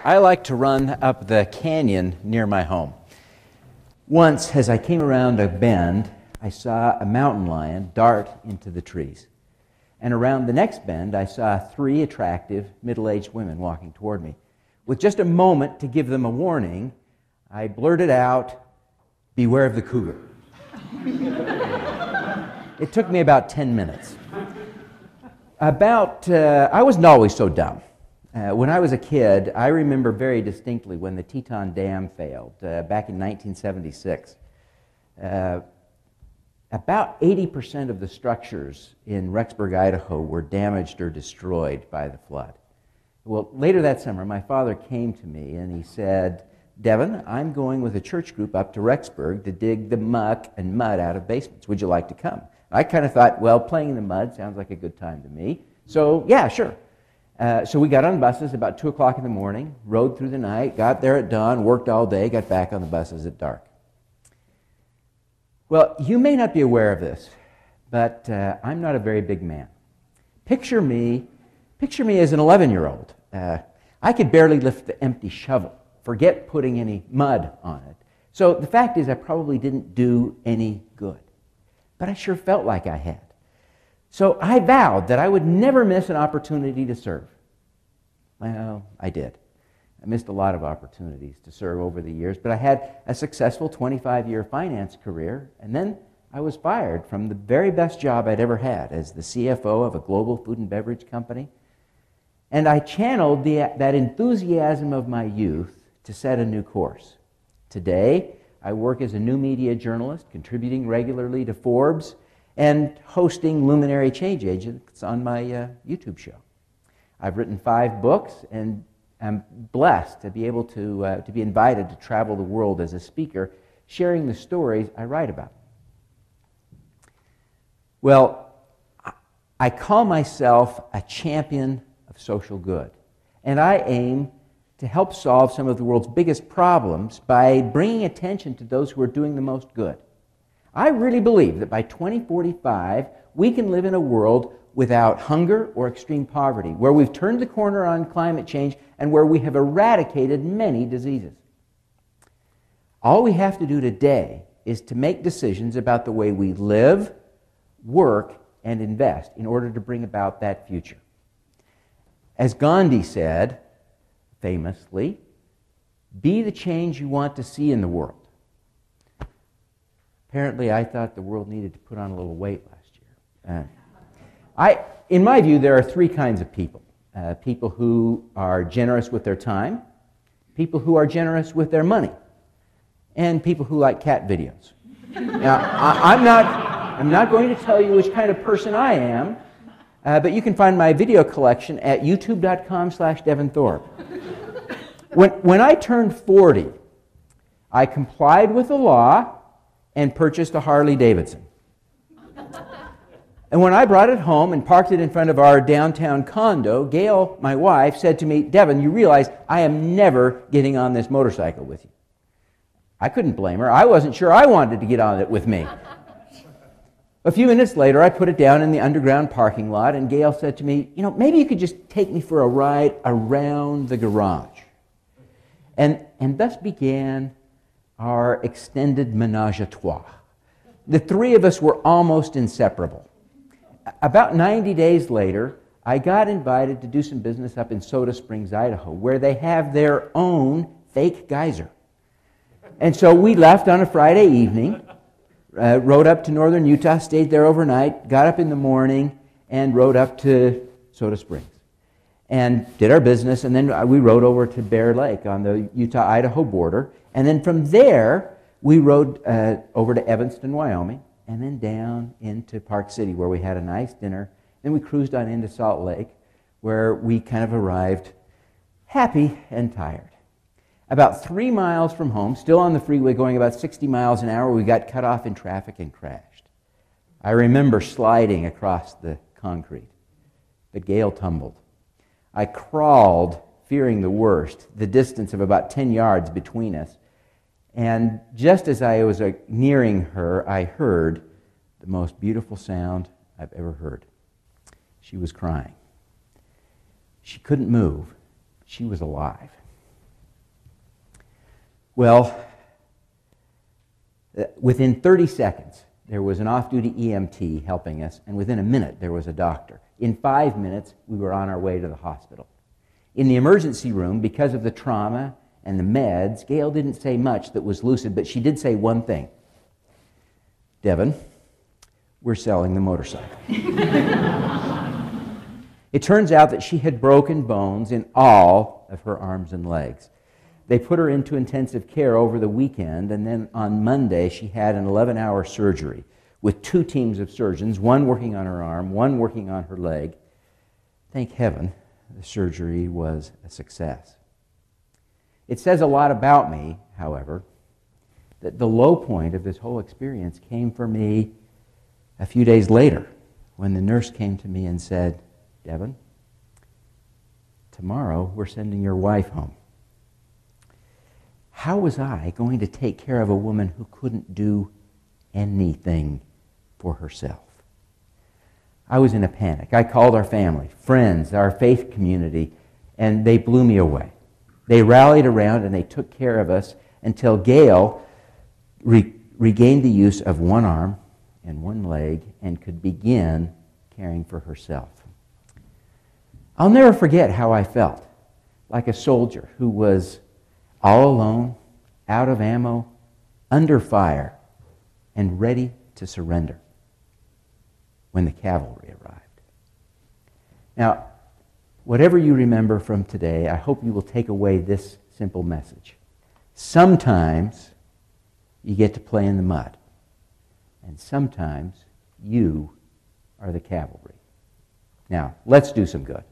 I like to run up the canyon near my home. Once, as I came around a bend, I saw a mountain lion dart into the trees. And around the next bend, I saw three attractive middle-aged women walking toward me. With just a moment to give them a warning, I blurted out, "Beware of the cougar." It took me about 10 minutes. I wasn't always so dumb. When I was a kid, I remember very distinctly when the Teton Dam failed back in 1976. About 80% of the structures in Rexburg, Idaho were damaged or destroyed by the flood. Well, later that summer, my father came to me and he said, "Devin, I'm going with a church group up to Rexburg to dig the muck and mud out of basements. Would you like to come?" I kind of thought, well, playing in the mud sounds like a good time to me. So, yeah, sure. So we got on buses about 2 o'clock in the morning, rode through the night, got there at dawn, worked all day, got back on the buses at dark. Well, you may not be aware of this, but I'm not a very big man. Picture me as an 11-year-old. I could barely lift the empty shovel, forget putting any mud on it. So the fact is I probably didn't do any good, but I sure felt like I had. So I vowed that I would never miss an opportunity to serve. Well, I did. I missed a lot of opportunities to serve over the years, but I had a successful 25-year finance career, and then I was fired from the very best job I'd ever had as the CFO of a global food and beverage company. And I channeled that enthusiasm of my youth to set a new course. Today, I work as a new media journalist, contributing regularly to Forbes, and hosting Luminary Change Agents on my YouTube show. I've written 5 books, and I'm blessed to be able to be invited to travel the world as a speaker, sharing the stories I write about. Well, I call myself a champion of social good, and I aim to help solve some of the world's biggest problems by bringing attention to those who are doing the most good. I really believe that by 2045, we can live in a world without hunger or extreme poverty, where we've turned the corner on climate change and where we have eradicated many diseases. All we have to do today is to make decisions about the way we live, work, and invest in order to bring about that future. As Gandhi said, famously, be the change you want to see in the world. Apparently, I thought the world needed to put on a little weight last year. In my view, there are 3 kinds of people. People who are generous with their time, people who are generous with their money, and people who like cat videos. Now, I'm not going to tell you which kind of person I am, but you can find my video collection at youtube.com/Devin Thorpe. When I turned 40, I complied with the law and purchased a Harley Davidson. And when I brought it home and parked it in front of our downtown condo, Gail, my wife, said to me, "Devin, you realize I am never getting on this motorcycle with you." I couldn't blame her. I wasn't sure I wanted to get on it with me. A few minutes later, I put it down in the underground parking lot, and Gail said to me, "Maybe you could just take me for a ride around the garage." And thus began our extended menage a trois. The 3 of us were almost inseparable. About 90 days later, I got invited to do some business up in Soda Springs, Idaho, where they have their own fake geyser. And so we left on a Friday evening, rode up to northern Utah, stayed there overnight, got up in the morning, and rode up to Soda Springs. And did our business, and then we rode over to Bear Lake on the Utah-Idaho border. And then from there, we rode over to Evanston, Wyoming, and then down into Park City, where we had a nice dinner. Then we cruised on into Salt Lake, where we kind of arrived happy and tired. About 3 miles from home, still on the freeway going about 60 miles an hour, we got cut off in traffic and crashed. I remember sliding across the concrete, but Gail tumbled. I crawled, fearing the worst, the distance of about 10 yards between us. And just as I was nearing her, I heard the most beautiful sound I've ever heard. She was crying. She couldn't move. She was alive. Well, within 30 seconds, there was an off-duty EMT helping us, and within a minute, there was a doctor. In 5 minutes, we were on our way to the hospital. In the emergency room, because of the trauma and the meds, Gail didn't say much that was lucid, but she did say one thing. Devin, we're selling the motorcycle. It turns out that she had broken bones in all of her arms and legs. They put her into intensive care over the weekend, and then on Monday she had an 11-hour surgery with 2 teams of surgeons, one working on her arm, one working on her leg. Thank heaven the surgery was a success. It says a lot about me, however, that the low point of this whole experience came for me a few days later when the nurse came to me and said, Devin, tomorrow we're sending your wife home. How was I going to take care of a woman who couldn't do anything for herself? I was in a panic. I called our family, friends, our faith community, and they blew me away. They rallied around and they took care of us until Gail regained the use of one arm and one leg and could begin caring for herself. I'll never forget how I felt, like a soldier who was all alone, out of ammo, under fire, and ready to surrender when the cavalry arrived. Now, whatever you remember from today, I hope you will take away this simple message. Sometimes you get to play in the mud, and sometimes you are the cavalry. Now, let's do some good.